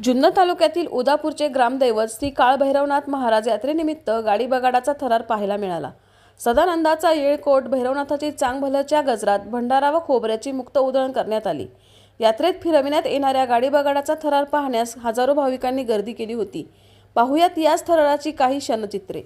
जुन्नर तालुक्यातील उदापूरचे ग्रामदैवत श्री काळभैरवनाथ महाराज यात्रेनिमित्त गाडी बगाडाचा थरार पाहायला मिळाला। सदानंदाचा येळकोट भैरवनाथाची चांगभल्याच्या गजरात भंडारा व खोबऱ्याची मुक्त उधळण करण्यात आली। यात्रेत फिरविण्यात येणाऱ्या गाडी बगाडाचा थरार पाहण्यास हजारो भाविकांनी गर्दी केली होती। पाहुयात याच थराराची काही क्षणचित्रे।